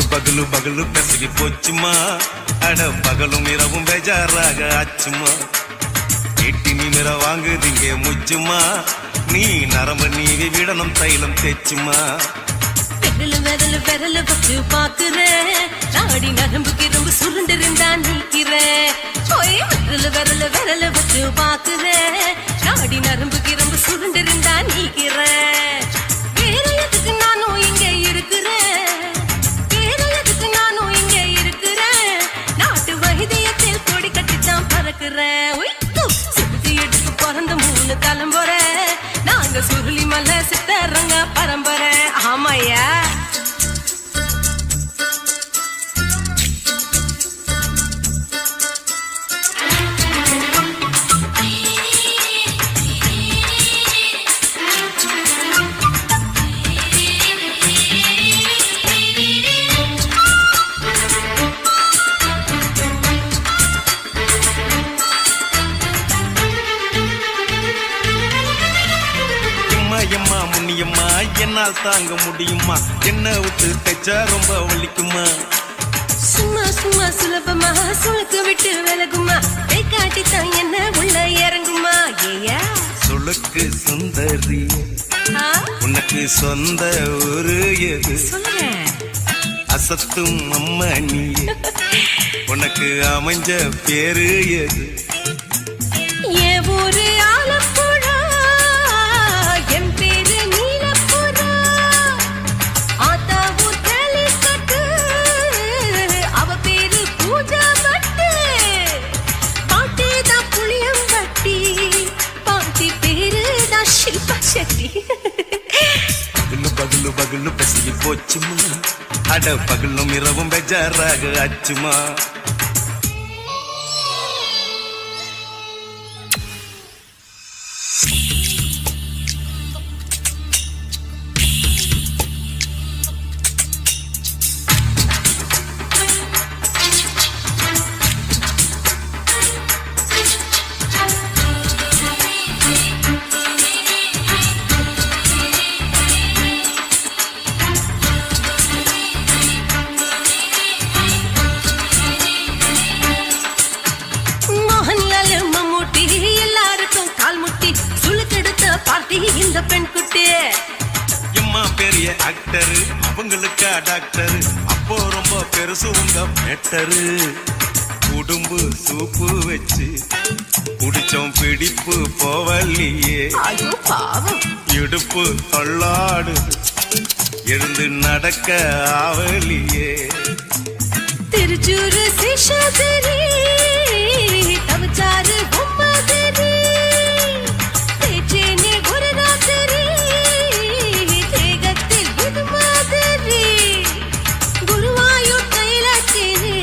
பகலு பகலு பெசகி போச்சுமா, அட பகலும் இரவும் பேஜாராக ஆச்சுமா. எட்டி நிமிர வாங்குதிங்க முச்சுமா, நீ நரம்பு நீவி விடணும் தைலம் தேச்சுமா. விரல விரல விரல வச்சு பாக்குறேன், நாடி நரம்பு கிரம்பு சுருண்டிருந்தா நீக்கிறேன். விரல விரல விரல வச்சு பாக்குறேன், நாடி நரம்பு கிரம்பு சுருண்டிருந்தா நீக்கிறேன். வேற எதுக்கு நானும் இங்க இருக்கிறேன், வேற எதுக்கு நானும் இங்க இருக்கிறேன். நாட்டு வைத்தியத்தில் கொடி கட்டித்தான் பறக்கிறேன். சுத்தி எடுத்து பிறந்த 3 தலைமுறை, நாங்க சுருளி மலை சித்தரங்க பரம்பரை. ஆமாயா எம்மா முன்னியம்மா, என்னால் தாங்க முடியுமா? என்ன விட்டு தைச்சா ரொம்ப வலிக்குமா? சும்மா சும்மா சுலபமா சுளுக்கு விட்டு விலகுமா, கை காட்டித்தான் என்ன உள்ள இறங்குமா. ஏயா சுளுக்கு சுந்தரி, உனக்கு சொந்த ஊரு எது? அசத்தும் அம்மா நீ, உனக்கு அமைஞ்ச பேரு எது? ஏ ஊரு ஆலப்புழா, என் பேரு நீலப்புறா. ஆத்தாவு தெளிக்கட்டு, அவ பேரு பூஜா பட்டு. பாட்டிதான் புளியம்பட்டி, பாட்டி பேரு தான் ஷில்பா செட்டி. பகலு பகலு பகலு பசி போச்சுமா, அட பகலும் இரவும் பெஜாராக ஆச்சுமா. இந்த பெண் குட்டி எம்மா பெரிய ஆக்டரு, அவங்களுக்கா டாக்டரு, அப்போ ரொம்ப பெருசு உங்க மேட்டரு. குடும்பு சூப்பு வச்சு குடிச்சோம் பிடிப்பு போவல்லையே, இடுப்பு தொள்ளாடு எழுந்து நடக்க ஆவலியே. திருச்சூரு சிஷாதிரி, தவச்சாரு பொம்மாதிரி, தேச்சேனே குருராத்திரி, தேகத்தில் புது மாதிரி. குருவாயூர் தைலத்தினே,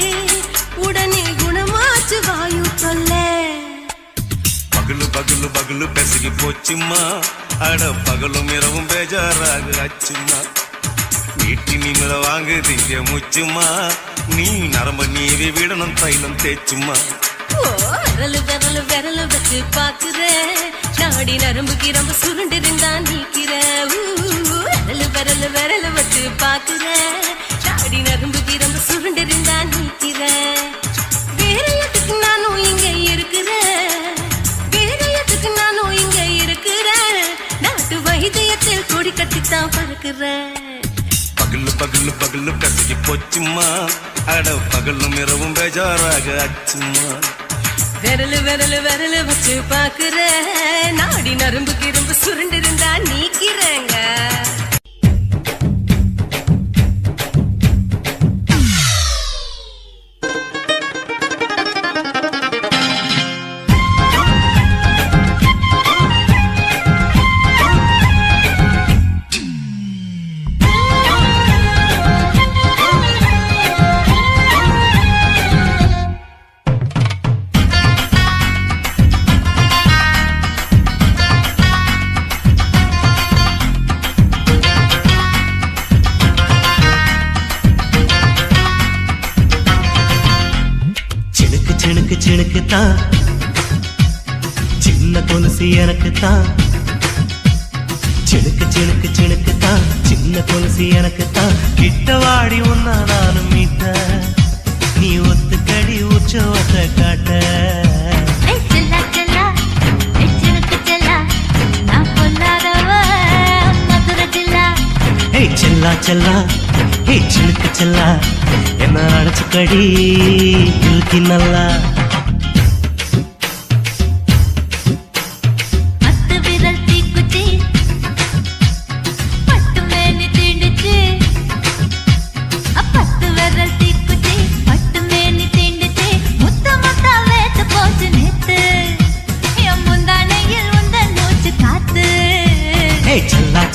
உடனே குணமாச்சு வாயு சொல்ல. பகலு பகலு பகலு பெசகி போச்சுமா, அட பகலும் இரவும் பேஜாராக ஆச்சுமா. வீட்டி நிமிர வாங்குதிங்க முச்சுமா, நீ நரம்ப நீவி விடணும் தைலம் தேச்சுமா. விரலு விரலு விரலு வச்சு பாக்குறேன், நாடி நரம்பு கிரம்பு சுருண்டிருந்தா நீக்கிறேன். விரலு விரலு விரலு வச்சு பாக்குறேன், நாடி நரம்பு கிரம்பு சுருண்டிருந்தா நீக்கிறேன். வேற எதுக்கு நானும் இங்க இருக்கிறேன், வேற எதுக்கு நானும் இங்க இருக்கிறேன். நாட்டு வைத்தியத்தில் கொடி கட்டித்தான் பறக்கிறேன். பகலு பகலு பகலு கசகி போச்சுமா, அட பகலும் இரவும் பேஜாராக ஆச்சுமா. விரலு விரலு விரலு வச்சு பாக்குறேன், நாடி நரம்பு கிரம்பு சுருண்டிருந்தா நீக்கிறேங்க. சினுக்குத்தான் சின்ன கொலுசு எனக்குத்தான், சினுக்கு சினுக்கு சினுக்குத்தான் சின்ன கொலுசு எனக்குத்தான். கிட்ட வாடி உன்னா நானும் மீட்ட, நீ ஒத்துக்கடி உற்சவத்தை காட்ட. செல்லா செல்லா ஹே சிலுக்கு செல்லா என்ன அடைச்சுக்கடி இழுக்கி நல்லா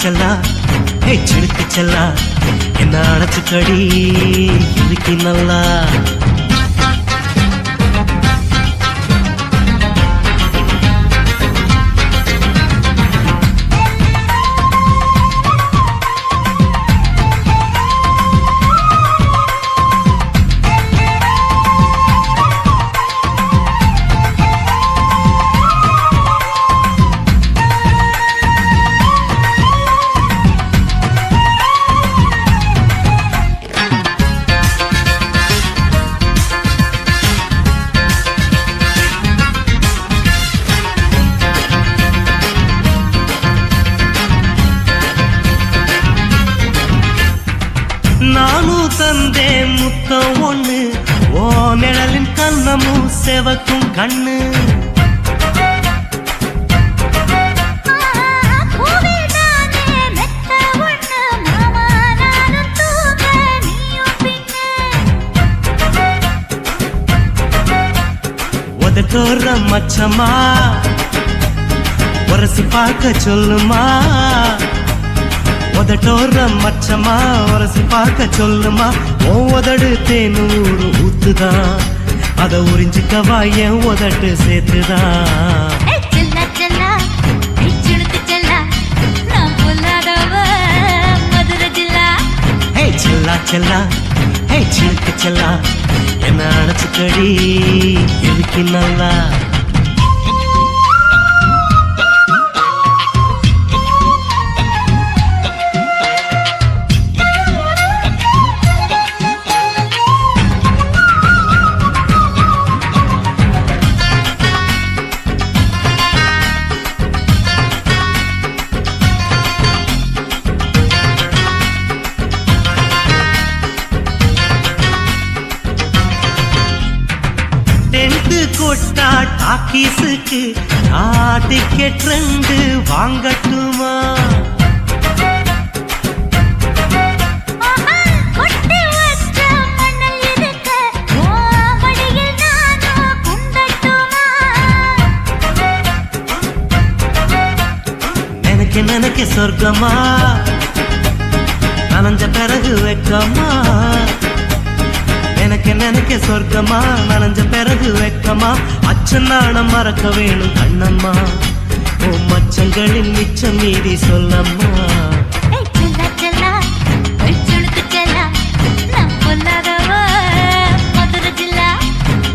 செல்லா ஹே சிலுக்கு செல்லா என்ன அடைச்சுக்கடி இழுக்கி நல்லா நானும் தந்தேன் முத்தம் ஒண்ணு ஓ நிழலின் கண்ணமும் செவக்கும் கண்ணு உதட்டோர மச்சமா உரசி பார்க்க சொல்லுமா உதட்டோர மச்சமா உரசி பார்க்க சொல்லுமா உதடு தேனூறு ஊத்துதான் அத உறிஞ்சிக்கவா என் உதட்டு சேர்த்துதான் செல்லா செல்லா ஹே சிலுக்கு செல்லா என்ன அடைச்சுக்கடி இழுக்கி நல்லா கொட்டா டாக்கீஸுக்கு டிக்கெட் 2 வாங்கட்டுமா நினைக்க சொர்க்கமா நனைஞ்ச பிறகு வெக்கமா நினைக்க சொர்க்கமா நனைஞ்ச பிறகு வெக்கமா அச்சநாணம் மறக்க வேணும் கண்ணம்மா ஓ மச்சங்களின் மிச்சம் மீறி சொல்லம்மா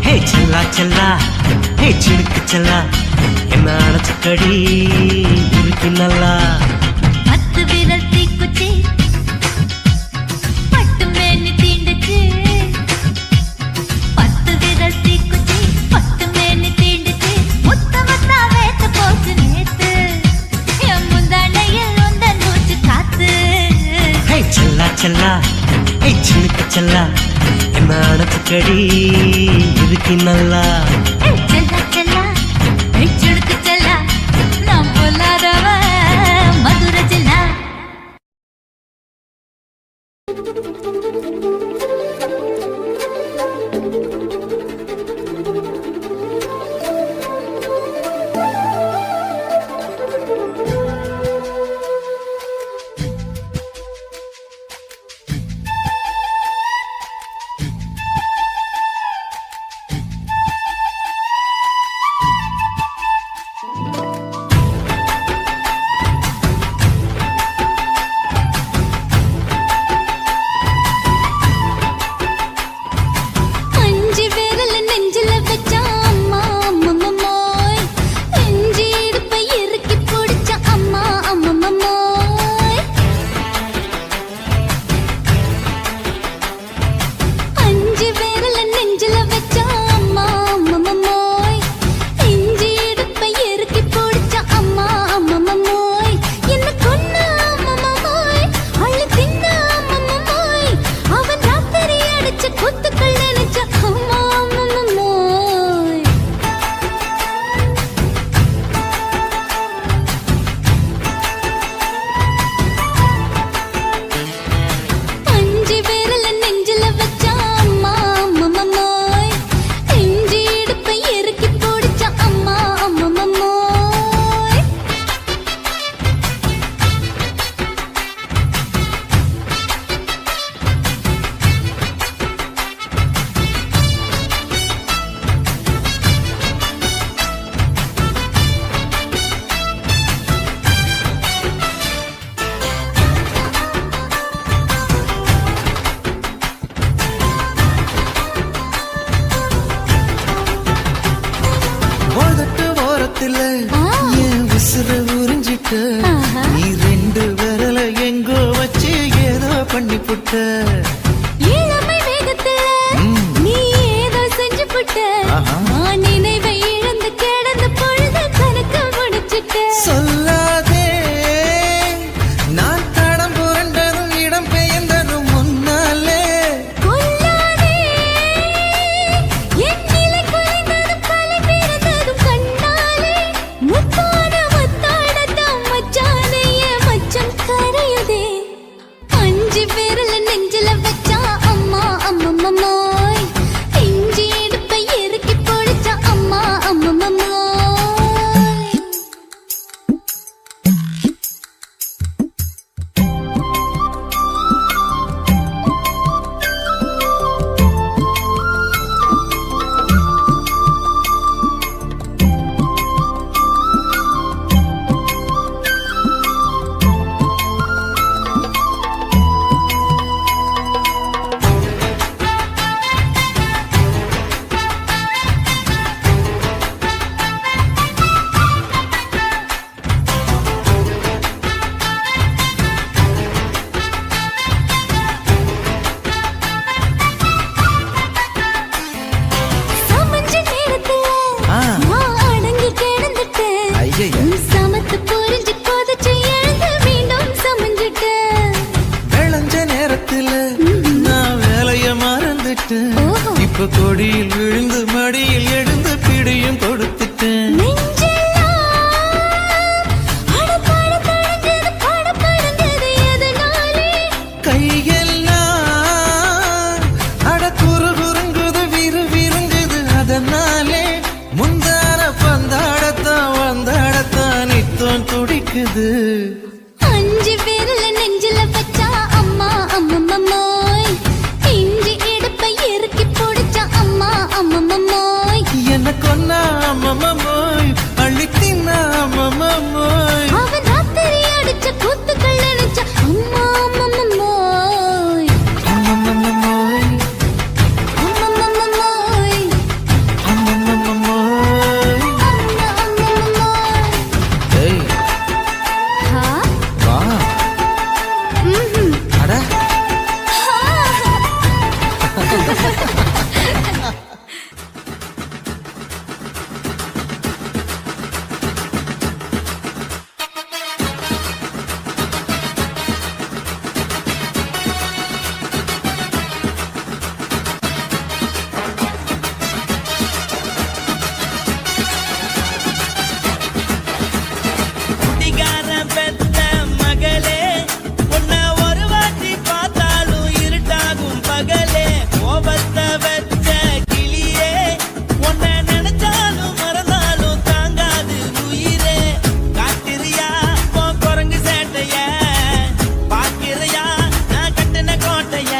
ஹே செல்லா செல்லா ஹே சிலுக்கு செல்லா என்ன அடைச்சுக்கடி இருக்கு நல்லா செல்லா ஹே சிலுக்கு செல்லா என்ன அடைச்சுக்கடி இருக்கு நல்லா மதுரை ஜில்லா நீ ரெண்டு விரல எங்கோ வச்சு ஏதோ பண்ணி புட்ட இளமை வேகத்துல நீ ஏதோ செஞ்சு புட்ட ஆஹா. நான் நினைவை இழந்து கிடந்த பொழுது கணக்கு முடிச்சிட்ட சொல்லாதே நான் தடம் புரண்டதும் இடம் பெயர்ந்ததும் முன்னாலே கொல்லாதே என் நிலை குறைந்ததும் கலை பிறந்ததும் கண்ணாலே முத்தான முத்தாடத்தான் மச்சானே என் மச்சம் கரையுதே அஞ்சு விரல நெஞ்சில வச்சா அம்மா அம்மம்மோய் இஞ்சி எடுப்பை இறுக்கி பொழிச்சா அம்மா அம்மம்மோய் சமஞ்ச நேரத்துல ஆ. நான் அடங்கி கிடந்துட்டேன் ஐயைய. சமத்து புரிஞ்சு கொதிச்சு எழுந்து மீண்டும் சமஞ்சிட்டேன் விளைஞ்ச நேரத்துல நான் வேலைய மறந்துட்டேன் ஓஹோ. இப்ப கொடியில் விழுந்து மடியில் எழுந்து பிடியும் கொடுத்துட்டேன் நெஞ்செல்லாம் அடப்பாட தடைஞ்சது படபடந்தது எதனாலே கையெல்லாம் அட குறுகுறுங்குது விறுவிறுங்குது அதனாலே முந்தான பந்தாடத்தான் வந்தாடத்தான் நித்தம் துடிக்குது அஞ்சு விரல நெஞ்சில வச்சா அம்மா அம்மம்மோய் இஞ்சி எடுப்பை இறுக்கி பொடிச்சா அம்மா அம்மம்மோய் என்ன கொன்னா அம்மம்மோய் அள்ளித்தின்னா அம்மம்மோய் அவன் ராத்திரி அடிச்ச கூத்துக்கள் நினைச்ச அம்மா அம்மம்மோய் அம்மம்மோய் அம்மம்மோய் அம்மம்மோய் அம்மா அம்மம்மோய் ஏய் ஹா வா ம்ஹும் அட குடிகார பெத்த மகளே உன்னை ஒரு வாட்டி பார்த்தாலும் இருட்டாகும் பகலே கோபத்தை வச்ச கிளியே உன்னை நினைச்சாலும் மறந்தாலும் தாங்காது உயிரே காட்டுறியா உன் குரங்கு சேட்டைய பாக்கிறியா நான் கட்டின கோட்டைய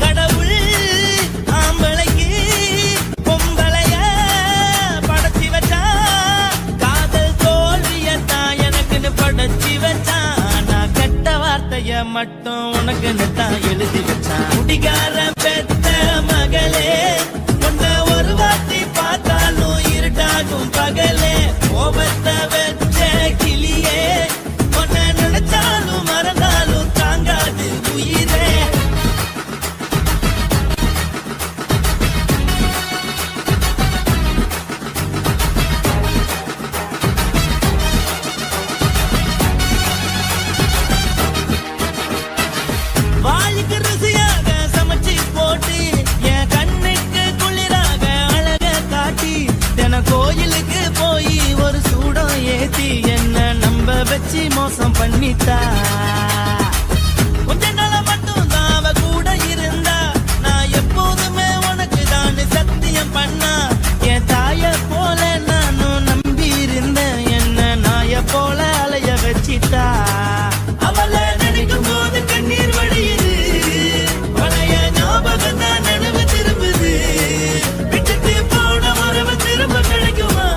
கடவுள் ஆம்பளைக்கு பொம்பளைய படைச்சி வச்சா காதல் தோல்வியத்தான் எனக்குன்னு படைச்சி வச்சான் நான் கெட்ட வார்த்தைய மட்டும் உனக்குன்னு தான் எழுதி வச்சான் குடிகார பெத்த மகளே உன்னை ஒரு வாட்டி பார்த்தாலும் இருட்டாகும் பகலே கோபத்தை வச்ச கிளியே உன்னை நினைச்சாலும் மறந்தாலும் தாங்காது உயிரே வாளுக்கு ருசியாக சமைச்சு போட்டு என் கண்ணுக்கு குளிராக அழக காட்டி தின கோயிலுக்கு போய் ஒரு சூடம் ஏத்தி என்ன நம்ப வச்சு மோசம் பண்ணிட்டா கொஞ்ச நாள மட்டும் தான் அவ கூட இருந்தா நான் எப்போதுமே உனக்கு தான் சத்தியம் பண்ணா என் தாய போல நானும் நம்பி இருந்தேன் என்ன நாய போல அலைய வச்சிட்டா அவளை நினைக்கும் போது கண்ணீர் வழியுது பழைய ஞாபகம் தான் நினைவு திரும்புது விட்டுட்டு போன உறவு திரும்ப கிடைக்குமா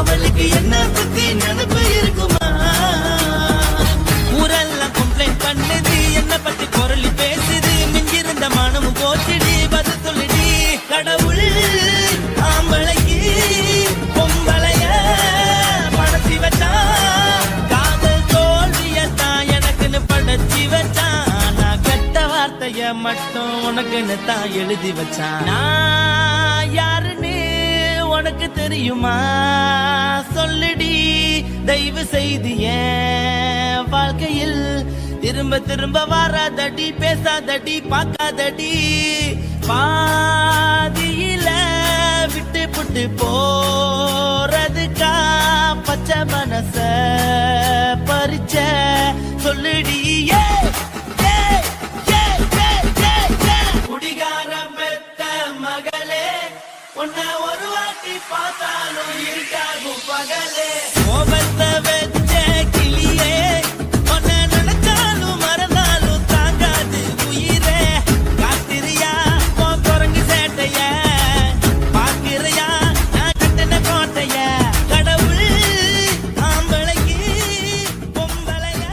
அவளுக்கு என்ன பத்தி நினைப்பு இருக்குமா ஊரெல்லாம் கம்ப்ளைண்ட் பண்ணுது என்ன மட்டும் உனக்குன்னு தான் எழுதி வச்சான். நான் யாருன்னு உனக்கு தெரியுமா? சொல்லுடி தயவு செய்து என் வாழ்க்கையில் திரும்ப திரும்ப வராதடி, பேசாதடி, பார்க்காதடி. பாதியில விட்டு புட்டு போறதுக்கா பச்சை மனச பறிச்ச சொல்லுடி. குடிகாரம் பெத்த மகளே, உன்னை ஒரு வாட்டி பார்த்தாலும் இருக்காகும் பகலே. கோபத்தை வச்ச கிளியே, உன்னை நினைச்சாலும் மறந்தாலும் தாங்காது உயிரே. காத்திரியா உன் குரங்கு சேட்டைய, பாக்கிறியா நான் கட்டின கோட்டைய. கடவுள் ஆம்பளைக்கு பொம்பளைய.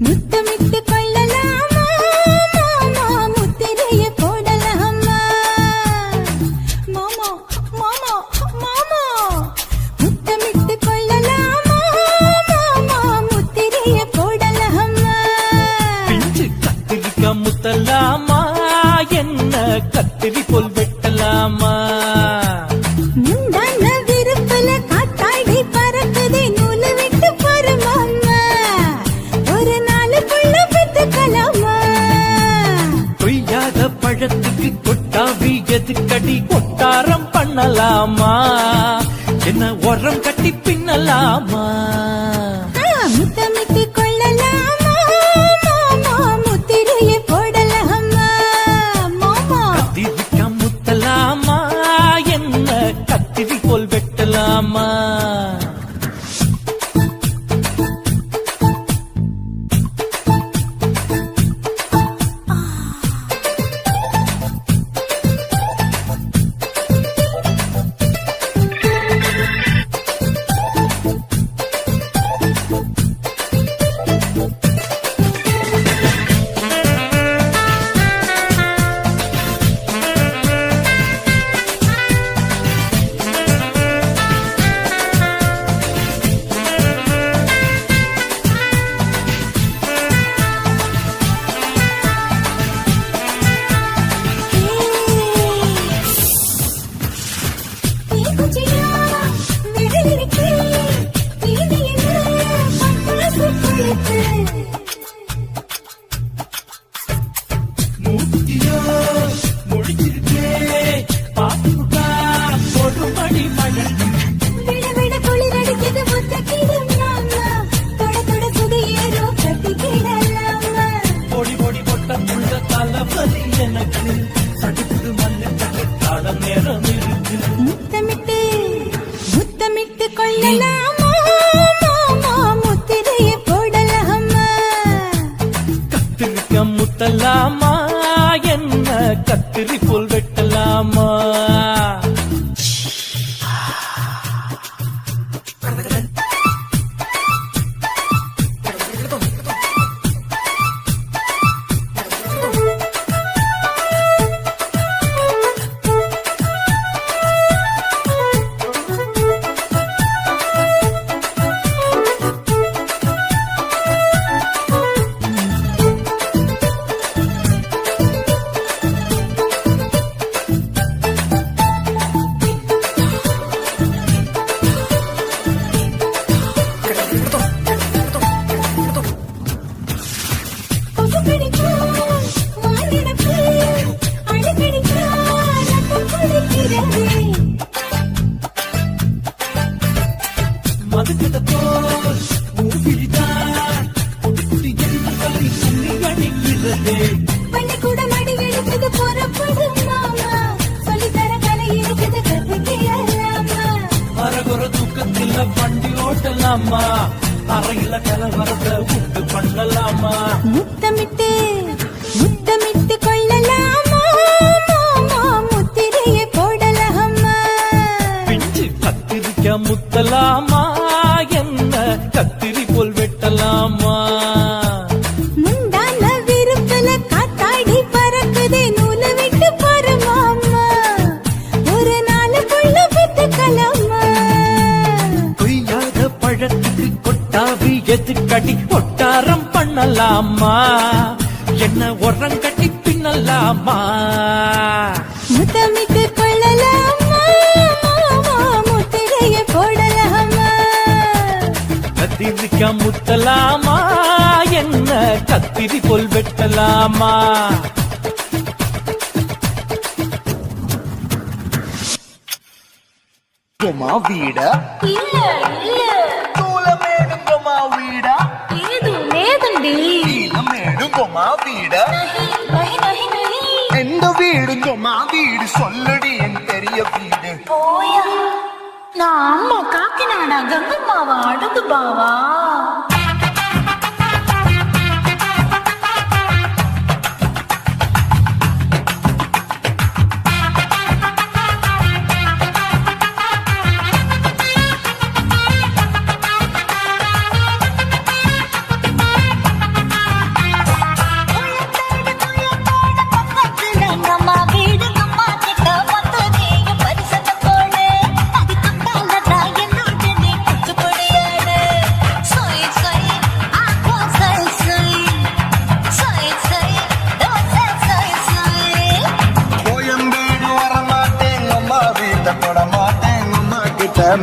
முத்தமிட்டு கொள்ளலாமா மாமா, முத்திரையை போடலாமா மாமா மாமா மாமா. முத்தமிட்டு கொள்ளலாமா மாமா, முத்திரையை போடலாமா. பிஞ்சு கத்திரிக்க முத்தலாமா, என்ன கத்திரி போல் வெட்டலாமா? முந்தான விருப்பல காத்தாடி பறக்குதே, நூலு விட்டு போற மாமா, ஒரு நாளுக்குள்ள பெத்துக்கலாமா. கொய்யாத பழத்துக்கு கொட்டாவி எதுக்கடி, கொட்டாரம் பண்ணலாமா? என்ன உரம் கட்டி பின்னலாமா? முத்தமிட்டு கொள்ளலாமா மாமா, முத்திரையை போடலாமா மாமா. கத்திரிக்க முத்தலாமா, என்ன கத்திரி போல் வெட்டலாமா? மூத்தியோ முடிச்சிருக்கே, பாத்துட்டா கொடுமடி மழை. விட விட குளிர் அடிக்குது, முத்தக்கிடும் மாமா, தொட தொட சுதியேறோ கட்டிக்கிடலாமா. பொடி பொடி பொட்ட புள்ள தலவலி எனக்கு, சடுக்குது மல்லு தட நேரம் இருக்கு. முத்தமிட்டு முத்தமிட்டு கொள்ளலாமா மாமா, முத்திரையை போடலாமா. கத்திரிக்க முத்தலாமா, என்ன கத்திரி போல் வெட்டலாமா? மதுக்கிட்ட போல் மூவிதான் குட்டி குட்டி எண்ணங்களை சுண்ணி அடிக்கிறது. பள்ளிக்கூட மடி எடுக்குது, புறப்படும் மாமா, சொல்லித்தர கலை இருக்குது, கத்துக்கலாமா. அரகுற தூக்கத்தில் வண்டி ஓட்டலாமா, அறையில கலவரத்தை உண்டு பண்ணலாமா? முத்தமிட்டு முத்தமிட்டு கொள்ளலாமா மாமா, முத்திரையை போடலாமா. பிஞ்சு கத்திரிக்க முத்தலாமா, என்ன கத்திரி போல் எதுக்கடி கொட்டாரம் பண்ணலாமா என்ன உரம் கட்டி பின்னலாமா முத்தமிட்டு கொள்ளலாமா மாமா முத்திரையை போடலாமா கத்திரிக்கா முத்தலாமா என்ன கத்திரி போல் வெட்டலாமா మా వీడ இல்ல இல்ல తూలమేడు మా వీడ లేదు లేదండి నీలమేడు మా వీడ నహి నహి నహి எந்த வீடுங்க மா வீடு சொல்லடி என் பெரிய வீடு போயா நான் அம்மா காக்கினாடா கங்கம்மாவா அடுத்து பாவா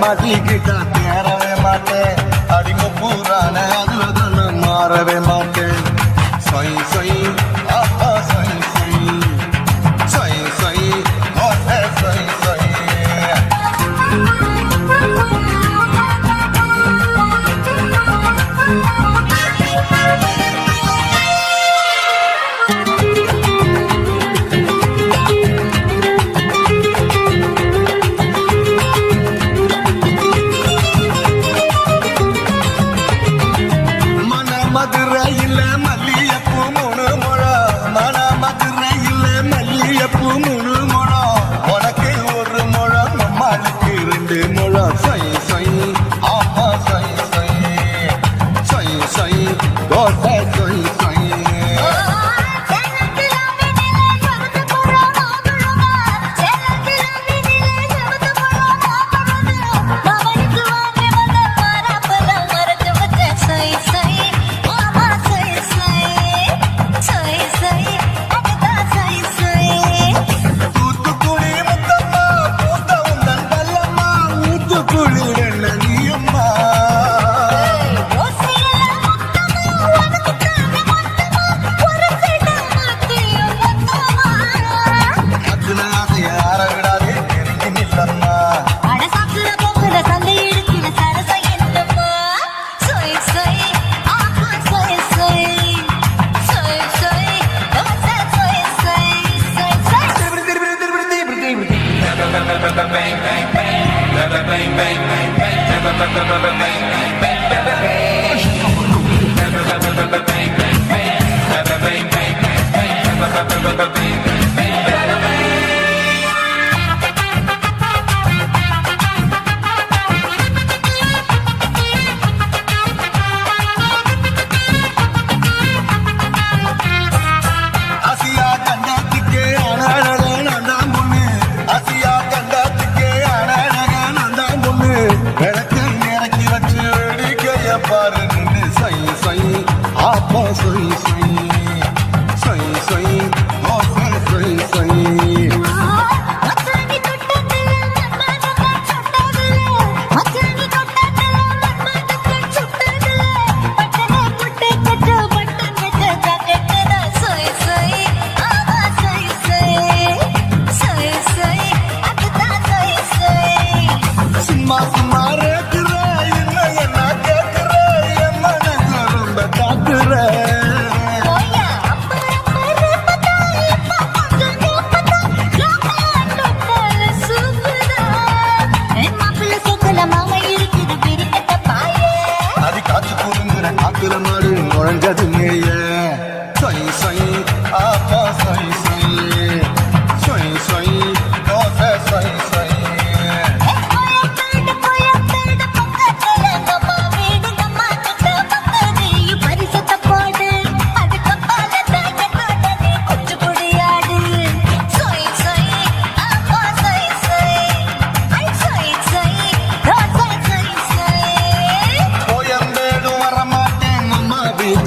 மாட்டிக்கிட்ட தேரவே மாட்டேன் அடிம பூரான அதுல தானே மாறவே மாட்டேன் சொய் சொய் ஆஹா சொய் சொய் சொய் சொய் ஓஹே சொய் சொய் மதுரையில் மல்லியப்பூ மூணு முழம் மன மதுரையில் மல்லியப்பூ மூணு முழம் உனக்கு ஒரு முழம் நம்மளுக்கு 2 முழம் சொய் சொய் ஆமா சொய் சொய் சொய் சொய் கோட்டை சொய் சொய்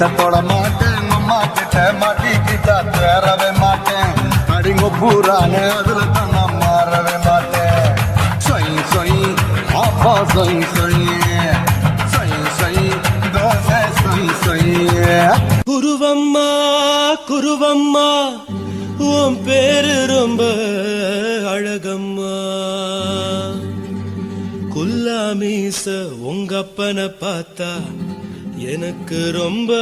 கிட்ட தொட மாட்டேன் அம்மா கிட்ட மாட்டிக்கிட்டா தேரவே மாட்டேன் அடிங்க பூரானே அதுல தான் நான் மாறவே மாட்டேன் சொய் சொய் அப்பா சொய் சொய் சொய் சொய் தோசை சொய் சொய் குருவம்மா குருவம்மா உன் பேரு ரொம்ப அழகம்மா குல்லாமீச உங்க அப்பனை பார்த்தா எனக்கு ரொம்ப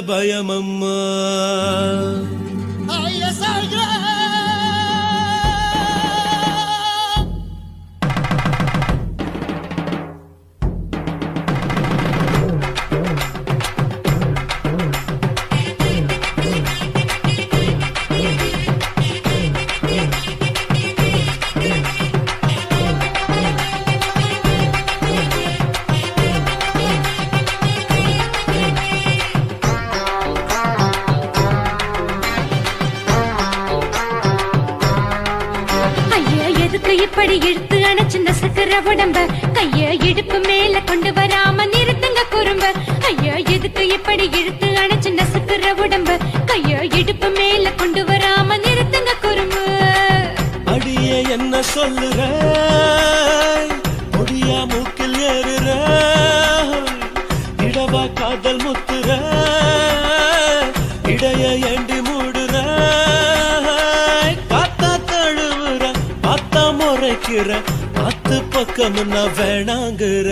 பயமம்மா இப்படி இழுத்து அணைச்சு நசுக்கிற உடம்ப கைய இடுப்பு மேல கொண்டு வராம நிறுத்துங்க குறும்ப ஐயா எதுக்கு இப்படி இழுத்து அணைச்சு நசுக்கிற உடம்ப கைய இடுப்பு மேல கொண்டு வராம நிறுத்துங்க குறும்பு அடியே என்ன சொல்லுற முடியா மூக்கில் ஏறுற இடவா காதல் முத்துற இடைய ஏண்டி மூடுற காத்தா தழுவுற பார்த்தா முறைக்கிற பத்து பக்கம் நான் வேணாங்குற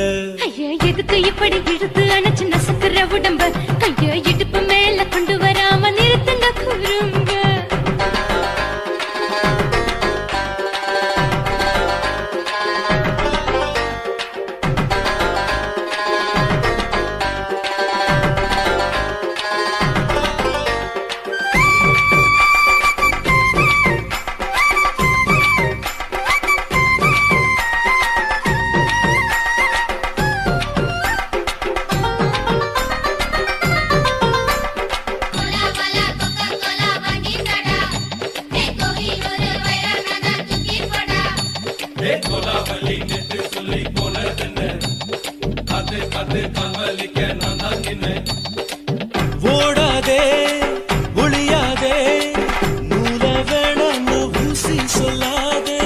ஐயா எதுக்கு இப்படி இழுத்து அணைச்சு நசுக்கிற உடம்ப கைய இடுப்பு மேல கொண்டு வராம நிறுத்துங்க குறும்ப ஓடாதே ஒளியாதே நூல வேணான்னு ஊசி சொல்லாதே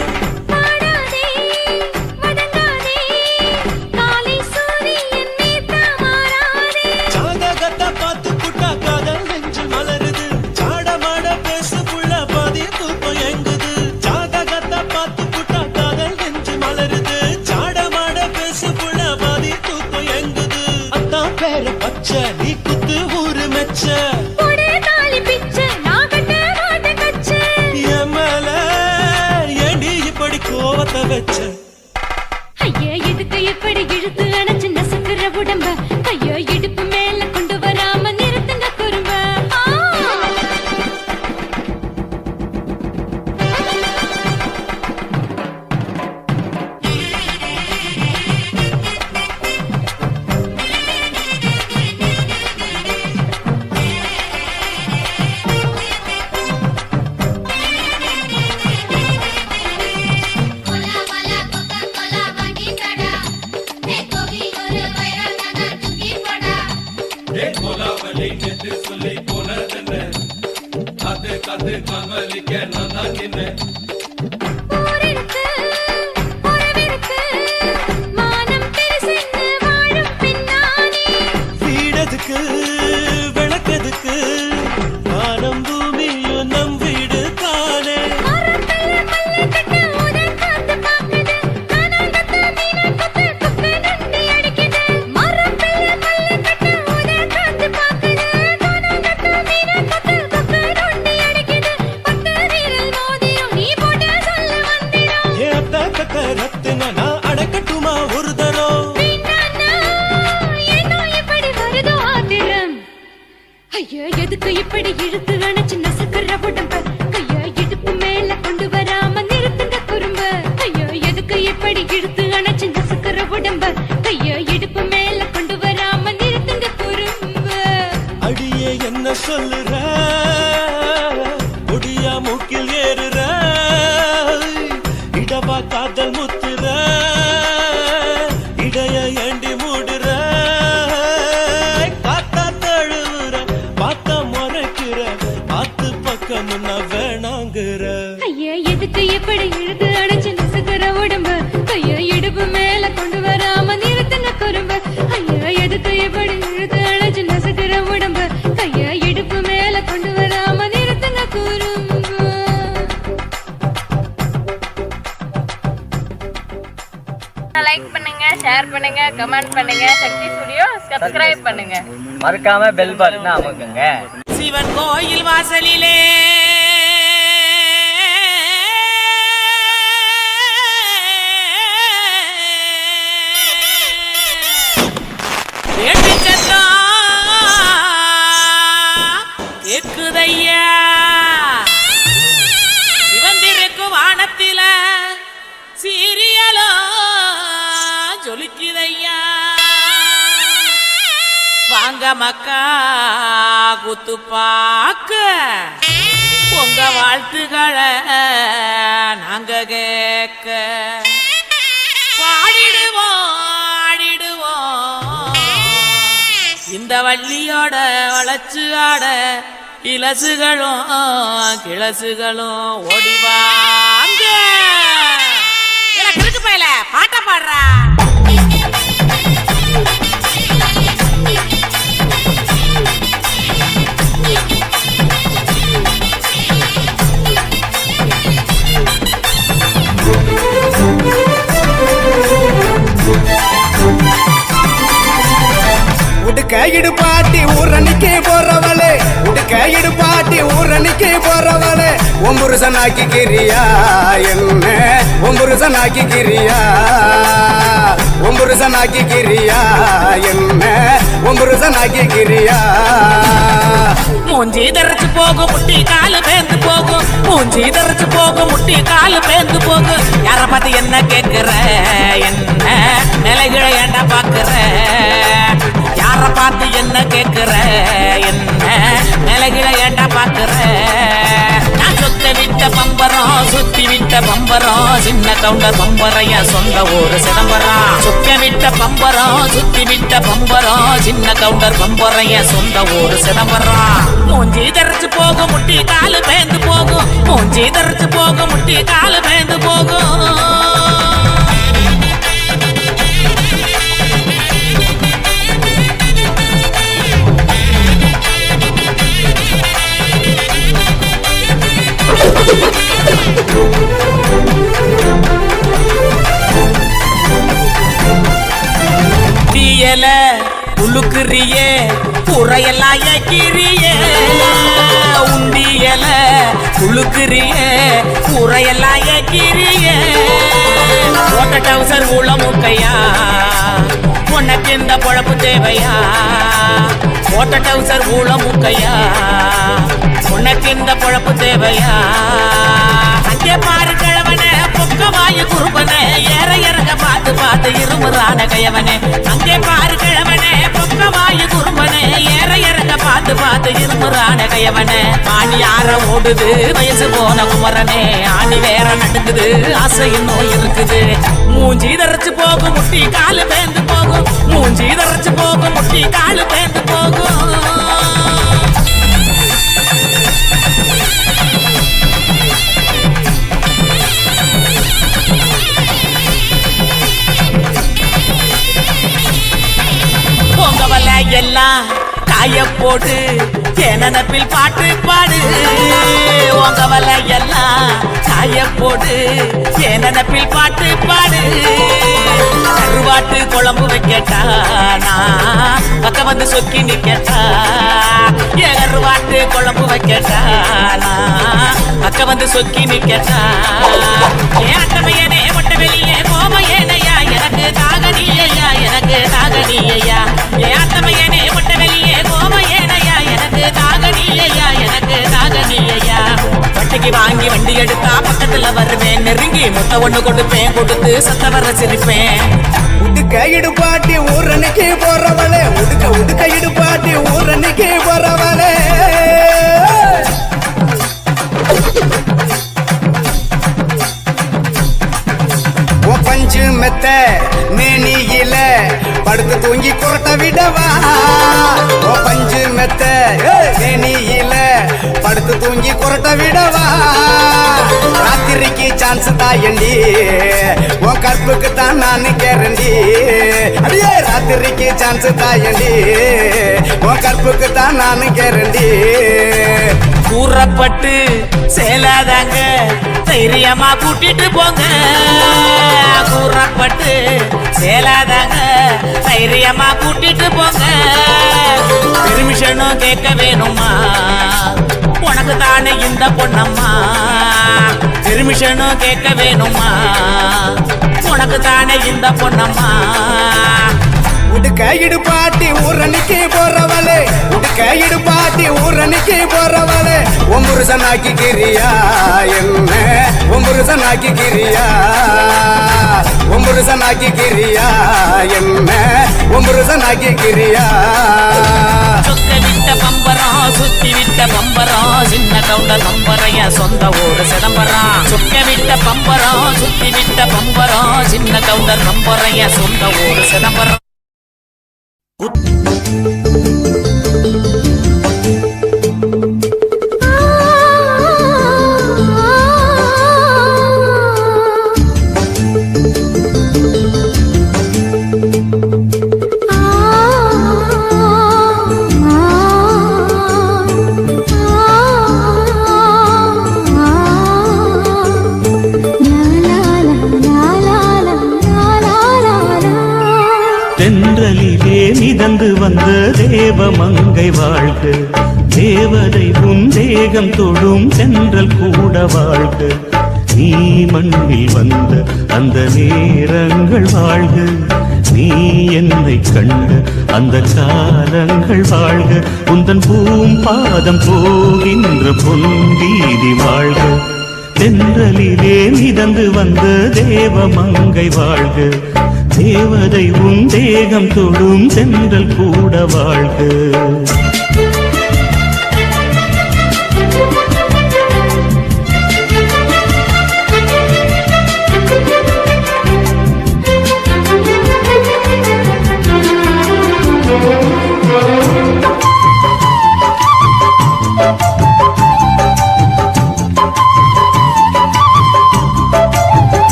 ஜாதகத்தை பார்த்து புட்டா காதல் நெஞ்சு மலருது சாடமாட பேசு புள்ள பாதி தூக்கம் எங்குது ஜாதகத்தை பார்த்து புட்டா காதல் நெஞ்சு மலருது சாடமாட பேசு புள்ள பாதி தூக்கம் எங்குது அத்தான் பேர பச்சை நீ குத்து ஊரு மெச்ச கோவத்தை வச்ச ஐயா எதுக்கு எப்படி இழுத்து அணைச்சு நசுக்கிற உடம்ப கையோ இடுப்பு மேல கொண்டு வராம நிறுத்துங்க குறும்ப வீடதுக்கு விளக்கதுக்கு வானம் பூமியும் நம் வீடு தானே நீ லைக் பண்ணுங்க, ஷேர் பண்ணுங்க, கமெண்ட் பண்ணுங்க. சக்தி ஸ்டுடியோ சப்ஸ்கிரைப் பண்ணுங்க. மறக்காம பெல் பட்டனை அமுக்குங்க. சிவன் கோயில் வாசலிலே கேக்குதையா சிவந்திருக்கும் வானத்தில சீரியலோ ஜொலிக்குதையா வாங்க மக்கா குத்து பாக்க உங்க வாழ்த்துக்களை நாங்க கேட்க பாடிடுவோம் ஆடிடுவோம் இந்த வள்ளியோட வளர்ச்சி ஆட இலசுகளும் கிளசுகளும் ஓடிவாங்க. எனக்கு பயில பாட்ட பாடுறா உடுக்கையிடு பாட்டி ஊரணிக்கு போறவளே, உடுக்கையிடு பாட்டி ஊரணிக்கு போறவளே, ஒம்புருசனாக்கி கிரியா என்ன ஒம்புருசனாக்கி கிரியா, ஒம்புருசனாக்கி கிரியா என்ன ஒம்புருசனாக்கி கிரியா. மூஞ்சி தரைச்சு போகும் முட்டி காலு பேந்து போகும், மூஞ்சி தரைச்சு போகும் முட்டி காலு பேந்து போகும். யார பார்த்து என்ன கேட்கிற, என்ன நிலைகளை ஏண்டா பாக்குற, யார பார்த்து என்ன கேட்கிற, என்ன நிலைகளை ஏண்டா பாக்குற. நான் சொத்த விட்ட பம்பரம் சுத்தி விட்ட பம்பரம், சின்ன கவுண்டர் பம்பரைய சொந்த ஊரு சிதம்பரம். சுத்த விட்ட பம்பரம் சுத்தி விட்ட பம்பரம், சின்ன கவுண்டர் பம்பரைய சொந்த ஊரு சிதம்பரம். மூஞ்சி தரைச்சு போகும் முட்டி காலு பேந்து போகும், மூஞ்சி தரைச்சு போகும் முட்டி காலு பேந்து போகும். தீயல உழுக்குறியே குறையெல்லாம் ஏக்கிறியே, உண்டியல உழுக்குறியே குறையெல்லாம் ஏக்கிறியே. போட்ட டவுசர் உள்ள முக்கையா உனக்கு இந்த பொழப்பு தேவையா, போட்ட டவுசர் உள்ள முக்கையா உனக்கு இந்த பொழப்பு தேவையா. அங்கே பாரு கிழவனே பொக்கமாய குறும்பனே, ஏற இறங்க பார்த்து பார்த்து இருமுறான கையவனே. அங்கே பாரு கிழவனே பொக்கமாய குறும்பனே, ஏற இறங்க பார்த்து பார்த்து இருமுறான கையவனே. ஆணி யார ஓடுது வயசு போன குமரனே, ஆணி வேற நடுங்குது ஆசை இன்னும் இருக்குது. மூஞ்சி தரைச்சு போகும் முட்டி காலு பேந்து போகும், மூஞ்சி தரைச்சு போகும் முட்டி காலு பேந்து போகும். பொங்கவல எல்லாம் காய போட்டு நினப்பில் பாட்டு பாடு, உங்கவல எல்லாம் காய போட்டு நினப்பில் பாட்டு பாடு. கருவாட்டு குழம்பு வைக்கட்டா நான் பக்கம் வந்து சொக்கி நிக்கட்டா, கருவாட்டு குழம்பு வைக்கட்டா நான் பக்கம் வந்து சொக்கி நிக்கட்டா. ஏட்டமையனே மொட்ட வெளியே கோமையனையா எனக்கு தாகனியா, எனக்கு தாகனியா. ஏட்டமையனே மொட்ட வெளியே கோமையனையா எனக்கு தாகனியா, எனக்கு தாகனியா. வட்டிக்கு வாங்கி வண்டி எடுத்தா பக்கத்துல வருவேன், நெருங்கி முட்டை ஒண்ணு கொடுப்பேன், கொடுத்து சத்த வர சிரிப்பேன். உடுக்க இடுபாட்டி ஊரணிக்கு போறவளே, உடுக்க உடுக்க இடுபாட்டி ஊரணிக்கு போறவளே. பஞ்சு மெத்த மேனியில படுத்து தூங்கி குரட்ட விடவா, பஞ்சு மெத்த மேனியில படுத்து தூங்கி குரட்ட விடவா. ராத்திரிக்கு சான்ஸ் தாயண்டி உன் கற்புக்கு தான் நான் கேரண்டி, அடியே ராத்திரிக்கு சான்ஸ் தாயண்டி உன் கற்புக்கு தான் நான் கேரண்டி. கூறப்பட்டு சேலாதாங்க தைரியமா கூட்டிட்டு போங்க கூறப்பட்டு சேலாதாங்க தைரியமா கூட்டிட்டு போங்க பெர்மிஷனும் கேட்க வேணுமா உனக்கு தானே இந்த பொண்ணம்மா பெர்மிஷனும் கேட்க வேணுமா உனக்கு தானே இந்த பொண்ணம்மா உடுக்க இடுபாட்டி ஊரணிக்கு போறவளே உடுக்க இடுபாட்டி ஊரணிக்கு போறவளே ஒம்புருசனாக்கி கிரியா என்ன ஒம்புருசனாக்கி கிரியா ஒம்புருசனாக்கி கிரியா என்ன ஒம்புருசனாக்கி கிரியா சுத்த விட்ட பம்பரம் சுத்தி விட்ட பம்பரம் சின்ன கவுண்டர் நம்பரைய சொந்த ஊரு சிதம்பரம் சுத்த விட்ட பம்பரம் சுத்தி விட்ட பம்பரம் சின்ன கவுண்டர் நம்பரைய சொந்த ஊரு சிதம்பரம் தென்றலிலே மிதந்து வந்த தேவமங்கை வாழ்க தேவதை உன் தேகம் தொடும் தென்றல் கூட வாழ்க நீ மண்ணில் வந்த அந்த நேரங்கள் வாழ்க நீ என்னை கண்ட அந்த காலங்கள் வாழ்க உந்தன் பூம்பாதம் போகின்ற பொன்வீதி வாழ்க தென்றலிலே மிதந்து வந்த தேவமங்கை வாழ்க தேவதை உன் தேகம் தொடும் தென்றல் கூட வாழ்க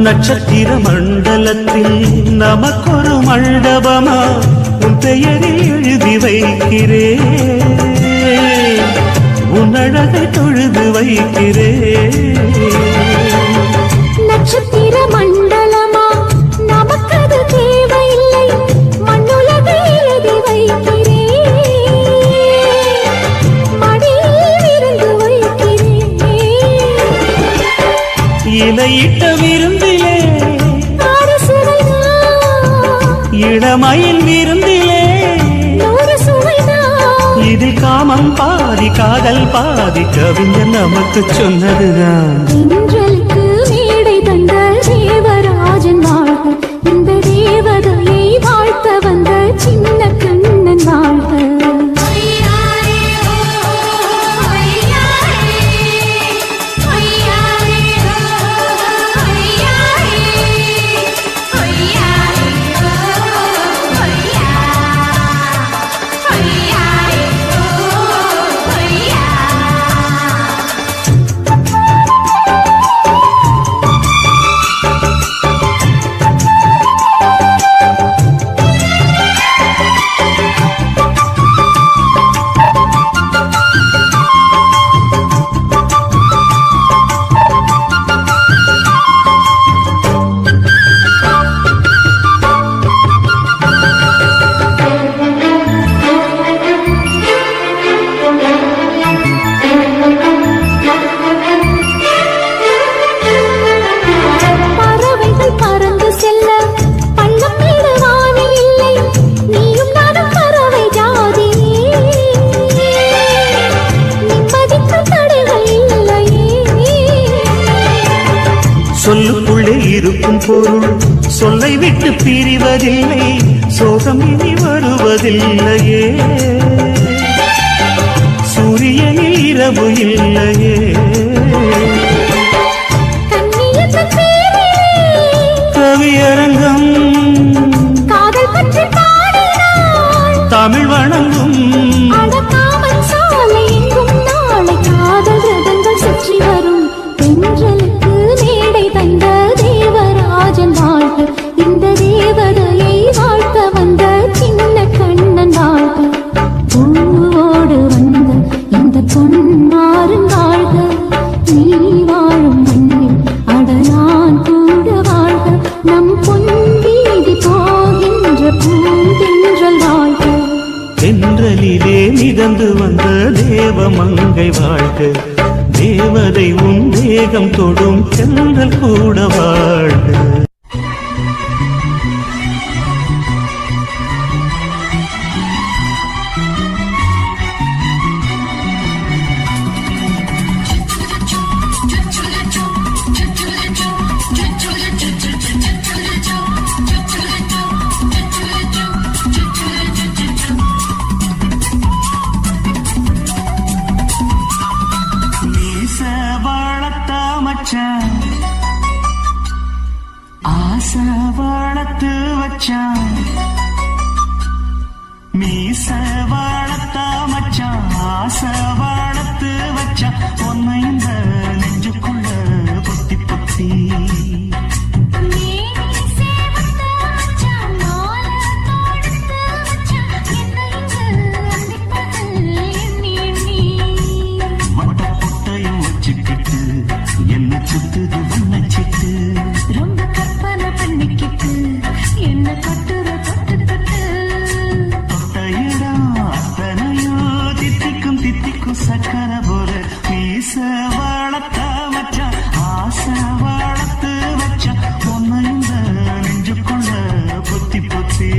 நட்சத்திர மண்டலத்தில் நமக்கொரு மண்டபமா உன் பெயரில் எழுதி வைக்கிறேன் உன் அழகை தொழுது வைக்கிறேன் நட்சத்திர மண்டலமா நமக்கது தேவையில்லை மண்ணுலகை எழுதி வைக்கிறேன் மடியில் இருந்து வைக்கிறேன் இலையிட்ட விருந்திலே இளமயில் விருந்திலே இதில் காமம் பாதி காதல் பாதி கவிஞர் நமக்கு சொன்னதுதான் இன்றலுக்கு மேடை தந்த தேவராஜன் வாழ்க இந்த தேவதையை வாழ்த்த வந்த சின்ன கண்ணன் வாழ்க சொல்லுக்குள்ளே இருக்கும் பொருள் சொல்லை விட்டு பிரிவதில்லை சோகம் இனி வருவதில்லையே சூரியனில் இரவு இல்லையே. கண்ணியத்தின் பேரிலே கவியரங்கம் காதல் பற்றி பாடினாள். தமிழ் வணங்கும் அடக்காமல் சாலை எங்கும் நாளை காதல் ரதங்கள் சுற்றி வரும். தென்றலுக்கு மேடை தந்த தேவராஜன் வாழ்க, இந்த தேவதையை வாழ்த்த வந்த சின்ன கண்ணன் வாழ்க. பூவோடு வந்த இந்த பொன்மாறும் வாழ்க, நீ வாழும் மண்ணில் அடலான் கூட வாழ்க. நம் பொன் வீதி போகின்ற பூந்தென்றல் வாழ்க. தென்றலிலே மிதந்து வந்த தேவமங்கை வாழ்க, தேவதை உன் தேகம் தொடும் தென்றல் கூட வாழ்க. ஆசை வளர்த்து வச்சான், மீச வளர்த்த மச்சான், ஆசை வளர்த்து வச்சான். உன்னை இந்த நெஞ்சுக்குள்ள பொத்தி பொத்தி என்ன சுத்துது உன்னை சிட்டு, ரொம்ப கற்பனை பண்ணிக்கிட்டு என்ன கட்டுற தொட்டு தொட்டு. தொட்ட இடம் அத்தனையோ தித்திக்கும் தித்திக்கும் சக்கர போல. மீச வளர்த்த மச்சான், ஆசை வளர்த்து வச்சான். உன்னை இந்த நெஞ்சுக்குள்ள பொத்தி பொத்தி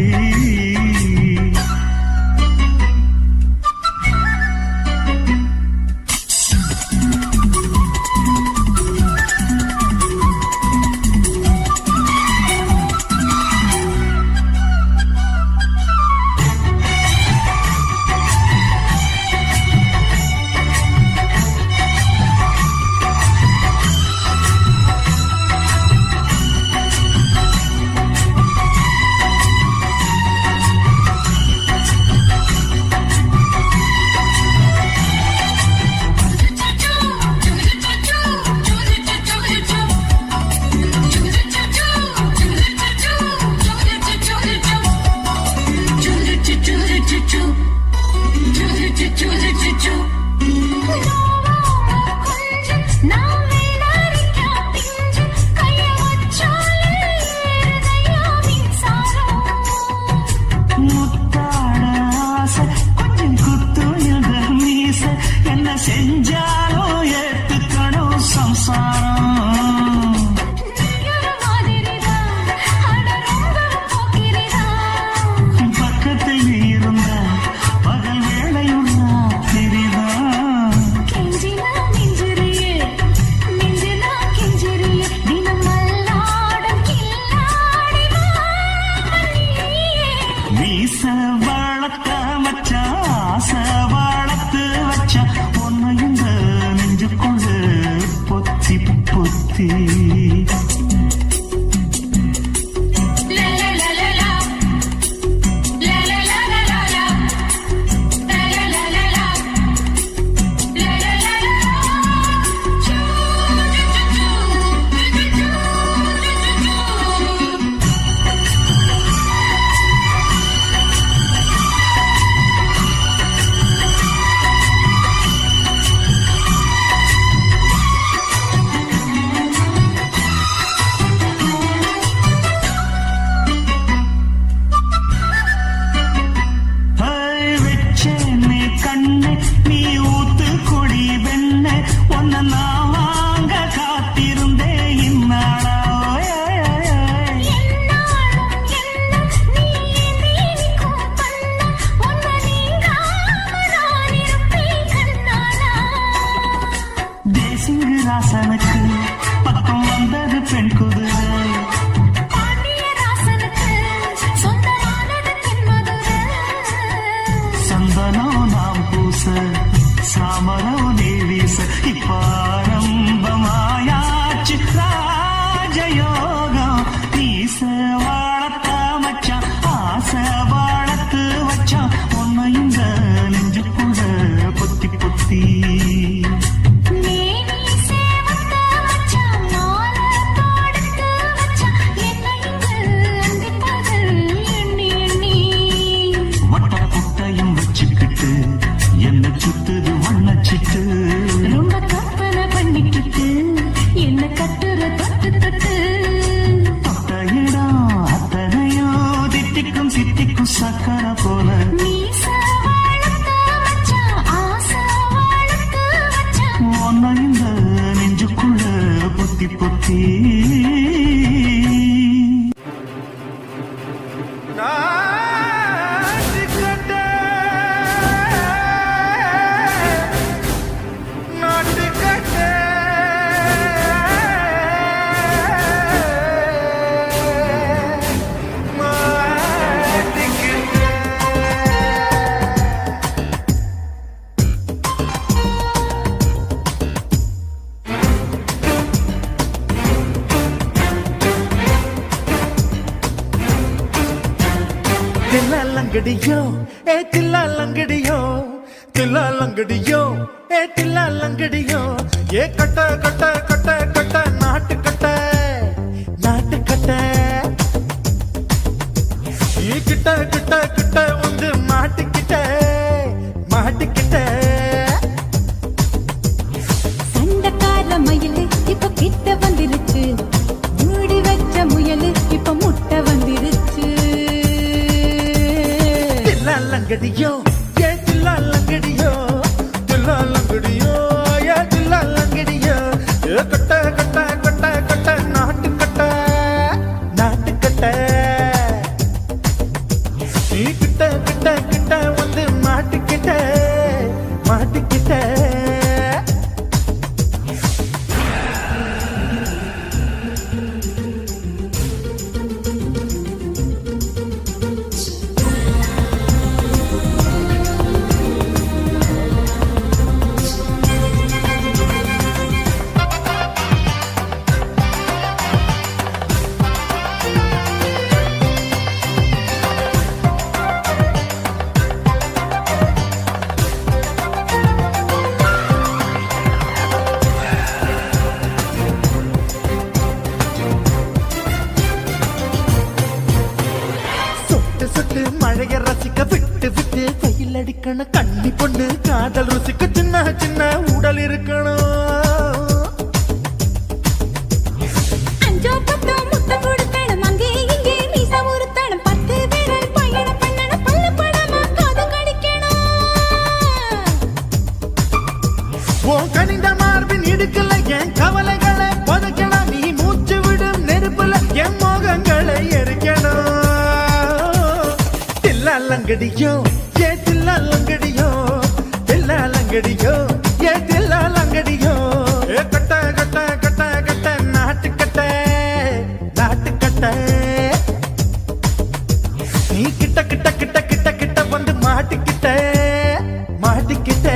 செஞ்சாலும் ஏத்துக்கணும் சம்சாரம். பக்கத்தில் நீ இருந்த பகல் வேளையுள்ள தெரிதான். மீச வளர்த்த மச்சா, ஆசை வளர்த்து வச்சா. உன்னை இந்த நெஞ்சுக்குள்ள பொத்தி பொத்தி பாரம்பமாயாச்சு ராஜயோகம் ஈச வாழத்த மச்சான் ஆசை வாழத்து வச்சான் உன்னை இந்த நெஞ்சுக்குள்ள பொத்தி பொத்தி வட்டப்புட்டையும் வச்சுக்கிட்டு என்ன சுத்துது வண்ணச்சிட்டு ரொம்ப கற்பனை பண்ணிக்கிட்டு என்ன கட்டுற தொட்டு தொட்டு தொட்ட இடம் அத்தனையோ தித்திக்கும் சித்திக்கும் சக்கர போல உன்னை இந்த நெஞ்சுக்குள்ள பொத்தி பொத்தி தில்லாலங்கடியோ ஏ தில்லாலங்கடியோ தில்லாலங்கடியோ ஏ தில்லாலங்கடியோ ஏ கட்ட கட்ட கட்ட கட்ட நாட்டு கட்ட நாட்டு கட்ட நீ கிட்ட கிட்ட கிட்ட வந்து மாட்டிக்கிட்ட மாட்டிக்கிட்ட சண்டக்கார மயிலு இப்ப கிட்ட வந்துருச்சு மூடி வச்ச முயலு இப்ப முட்டை வந்துருச்சு தில்லாலங்கடியோ ஏ தில்லாலங்கடியோ தில்லாலங்கடியோ ஏ தில்லாலங்கடியோ ஏ கட்ட கட்ட கட்ட கட்ட நாட்டு கட்ட நாட்டு கட்ட நீ கிட்ட கிட்ட கிட்ட வந்து மாட்டிக்கிட்ட மாட்டிக்கிட்ட சொட்டு மழைய ரசிக்க விட்டு விட்டு கையில் அடிக்கணும் கண்ணி பொண்ணு காதல் ருசிக்க சின்ன சின்ன உடல் இருக்கணும் அஞ்சோ பத்தோ முட்டை கொடுத்தணும் அங்கே இங்கே மீச உறுத்தணும் 10 பேரல் பயணம் பண்ணணும் பல்லு படமா காது கடிக்கணும் உன் கனிந்த மார்பின் இடுக்கல என் கவலைகளை பதுக்கணும் நீ மூச்சு விடும் நெருப்புல என் மோகங்களை எரிக்கணும் தில்லாலங்கடியோ ஏ தில்லாலங்கடியோ தில்லாலங்கடியோ ஏ தில்லாலங்கடியோ ஏ கட்ட கட்ட கட்ட கட்ட நாட்டு கட்ட நாட்டு கட்ட நீ கிட்ட கிட்ட கிட்ட கிட்ட கிட்ட வந்து மாட்டிக்கிட்ட மாட்டிக்கிட்ட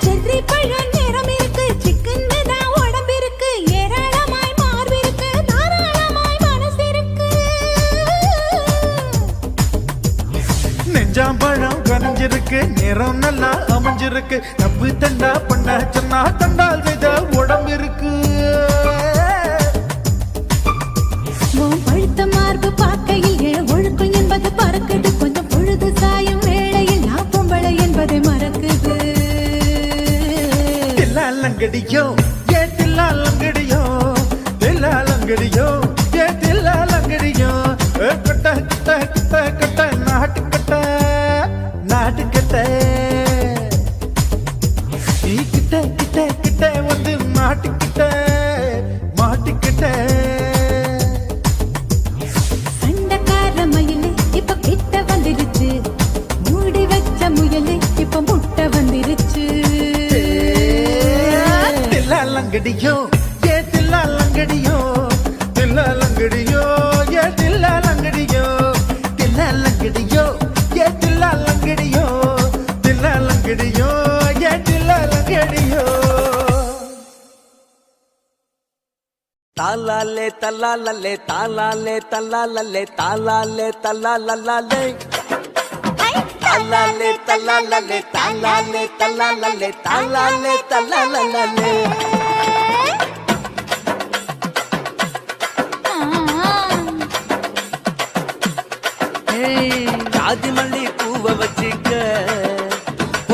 செர்ரி பழம் நிறம் இருக்கு சிக்கன் தான் உடம்பு இருக்கு ஏராளமாய் மார்பு இருக்கு தாராளமாய் மனசு இருக்கு நெஞ்சாம்பழம் கனிஞ்சிருக்கு நிறம் நல்லா அமைஞ்சிருக்கு தப்பு தண்டா பண்ண சொன்னா தண்டால் செய்த உடம்பு இருக்கு உன் பழுத்த மார்பு பார்க்கையில் என் ஒழுக்கம் என்பது பறக்குது கொஞ்சம் பொழுது சாயும் வேளையில் நான் பொம்பளை என்பதை மறக்குது தில்லாலங்கடியோ ஏ தில்லாலங்கடியோ தில்லாலங்கடியோ ஏ தில்லாலங்கடியோ கட்ட கட்ட நாட்டுக்கட்ட நாட்டுக்கட்ட நீ கிட்ட கிட்ட கிட்ட வந்து மாட்டிக்கிட்ட மாட்டிக்கிட்ட சண்டக்கார மயிலு இப்ப கிட்ட வந்துருச்சு மூடி வச்ச முயலு இப்ப முட்டை வந்துருச்சு தில்லாலங்கடியோ ஏ தில்லாலங்கடியோ தில்லாலங்கடியோ ஏ தில்லாலங்கடியோ தில்லாலங்கடியோ ஏ தில்லாலங்கடியோ தில்லாலங்கடியோ ஏ தில்லாலங்கடியோ தாலாலே தல்லாலே தாலாலே தல்லாலே தாலாலே தல்லாலே தாலாலே தல்லாலே தாலாலே தல்லாலே தாலாலே தல்லாலே ஜாதி மல்லி பூவை வச்சிக்க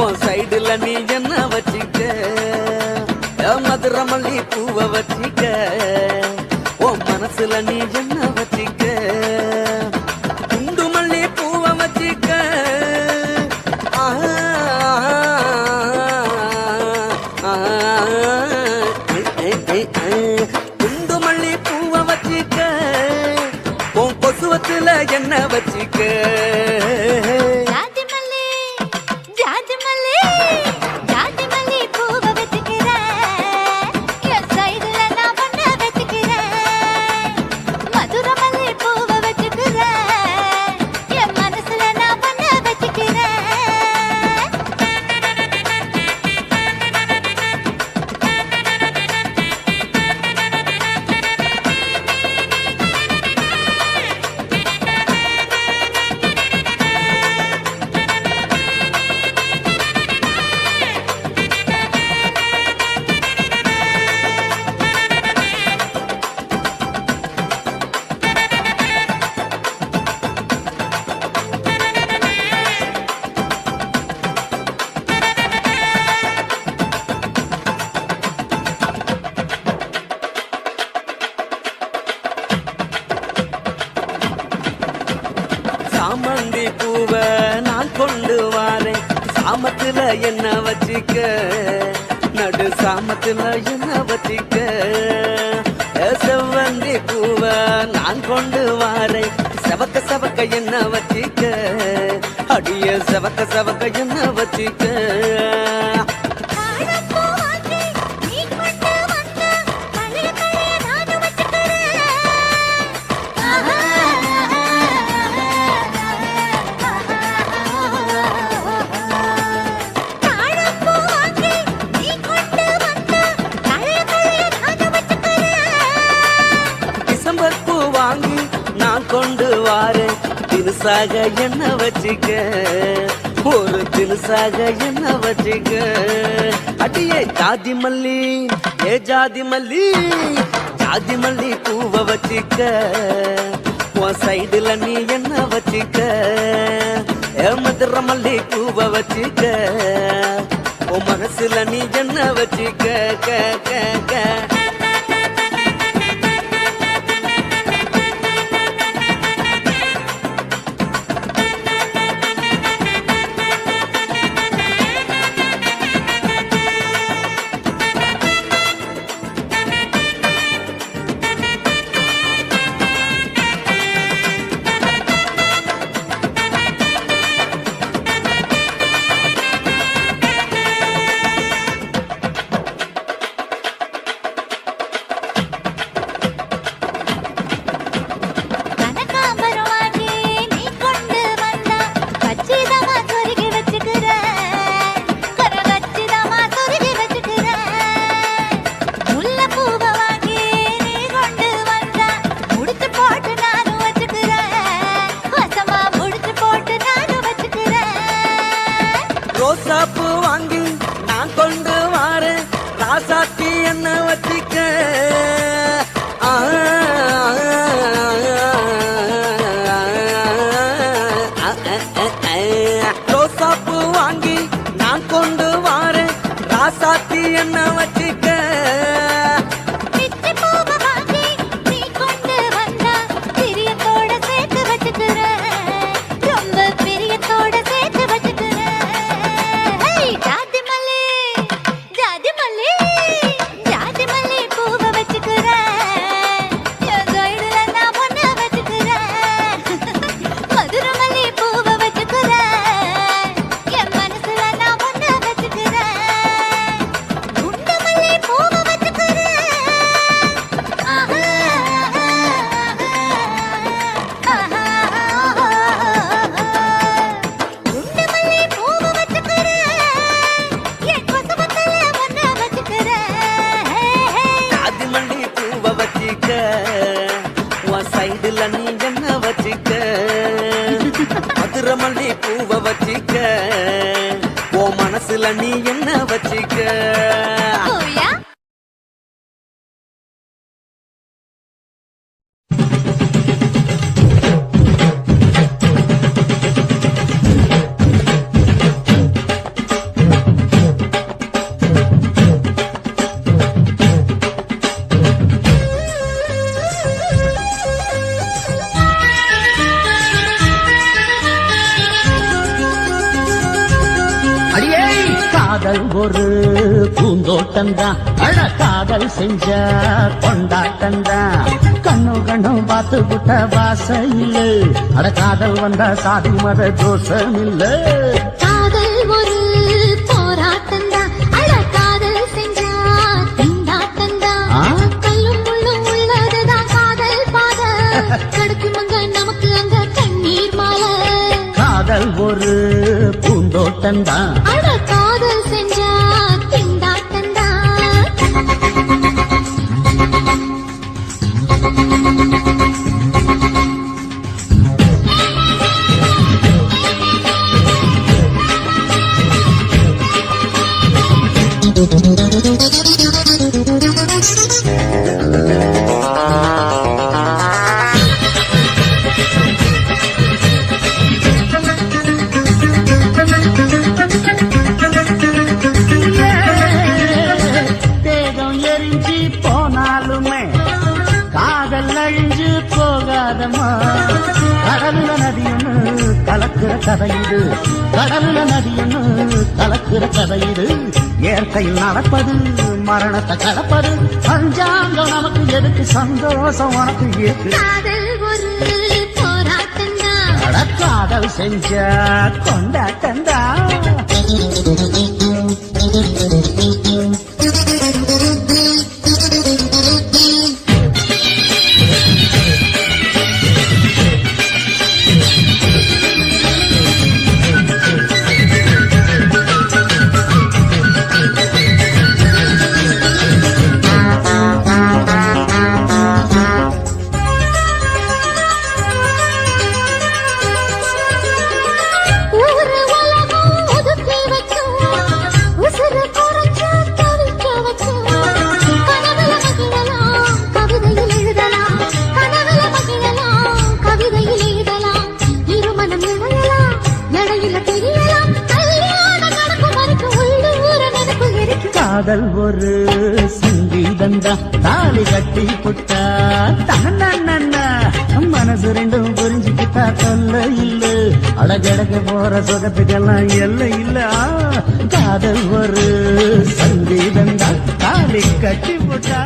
உன் சைடுல நீ என்ன வச்சிக்க மதுரை மல்லி பூவை வச்சிக்க உன் மனசுல நீ என்ன வச்சிக்க குண்டு மல்லி பூவை வச்சிக்க குண்டு மல்லி பூவை வச்சிக்க உன் கொசுவத்துல என்ன வச்சிக்க ஜாதி மல்லி ஜாதி மல்லி ஜாதி மல்லி பூவ வச்சுக்கிறேன் என் சைடுல நான் பண்ண வச்சுக்கிறேன் மதுரை மல்லி பூவ வச்சுக்கிறேன் என் மனசுல நான் பண்ண வச்சுக்கிறேன் சாமந்தி பூவ நான் கொண்டு வாரேன் சாமத்துல என்ன வச்சிக்க நடு சாமத்துல என்ன வச்சிக்க செவ்வந்தி பூவ நான் கொண்டு வாரேன் செவக்க செவக்க என்ன வச்சிக்க அடிய செவக்க செவக்க என்ன வச்சிக்க டிசம்பர் பூ வாங்கி நான் கொண்டு வாரேன் தினுசாக என்ன வச்சிக்க ஒரு தினுசாக என்ன வச்சிக்க அடியே ஜாதி மல்லி ஏ ஜாதி மல்லி ஜாதி மல்லி பூவை வச்சிக்க உன் சைடுல நீ என்ன வச்சிக்க மதுரை மல்லி பூவை வச்சிக்க உன் மனசுல நீ என்ன வச்சிக்க க க க ரோசாப்பூ வாங்கி நான் கொண்டு வாரேன் ராசாத்தி என்ன வச்சிக்க ரோசாப்பூ வாங்கி நான் கொண்டு வாரேன் ராசாத்தி என்ன வச்சிக்க நீ கொண்டு வந்தா திரியத்தோட சேர்த்து வச்சுக்கிறேன் மல்லி பூவை வச்சிக்க ஓ மனசுல நீ என்ன வச்சிக்க ஓயா காதல் ஒரு பூந்தோட்டம்தான் அழ காதல் செஞ்ச கொண்டாட்டம்தான் கண்ணு கண்ணு பார்த்து விட்ட வாசையில் அட காதல் வந்த சாதி மத தோஷம் இல்ல காதல் ஒரு போராட்டம்தான் அழ காதல் செஞ்சா திண்டாட்டம்தான் கல்லும் முள்ளும் உள்ளதுதான் காதல் பாத கிடைக்குமங்க நமக்கு அங்க கண்ணீர் மாலை காதல் ஒரு பூந்தோட்டம்தான் அழ காதல் செஞ்சா திண்டாட்டம்தான் தேகம் எரிஞ்சு போனாலுமே காதல் அழிஞ்சு போகாதம்மா கடலுல நதியொன்னு கலக்கிற கதை இது கடலுல நதியொன்னு கலக்கிற கதை இது இயற்கையில் நடப்பது மரணத்தை கலப்பது பஞ்சாங்கம் நமக்கு எதுக்கு சந்தோஷம் உனக்கு இருக்கு காதல் ஒரு போராட்டம்தான் அட காதல் செஞ்ச கொண்டாட்டந்தா ஊரு உலகம் ஒதுக்கி வைக்கும் உசுறு குறைச்சு தவிக்க வைக்கும் கனவுல மகிழலாம் கவிதையில் எழுதலாம் கனவுல மகிழலாம் கவிதையில் எழுதலாம் இருமனம் இணையலாம் இடையில தெரியலாம் கல்யாணம் நடக்கும் வரைக்கும் உள்ளூர நினைப்பு இருக்கு காதல் ஒரு சங்கீதந்தா தாலி கட்டி புட்டா தன்னா மனசு ரெண்டும் புரிஞ்சுக்கிட்டா தொல்ல இல்ல அடகடக போற சுகத்துக்கெல்லாம் எல்லை இல்ல காதல் ஒரு சங்கீதந்தா தாலி கட்டி புட்டா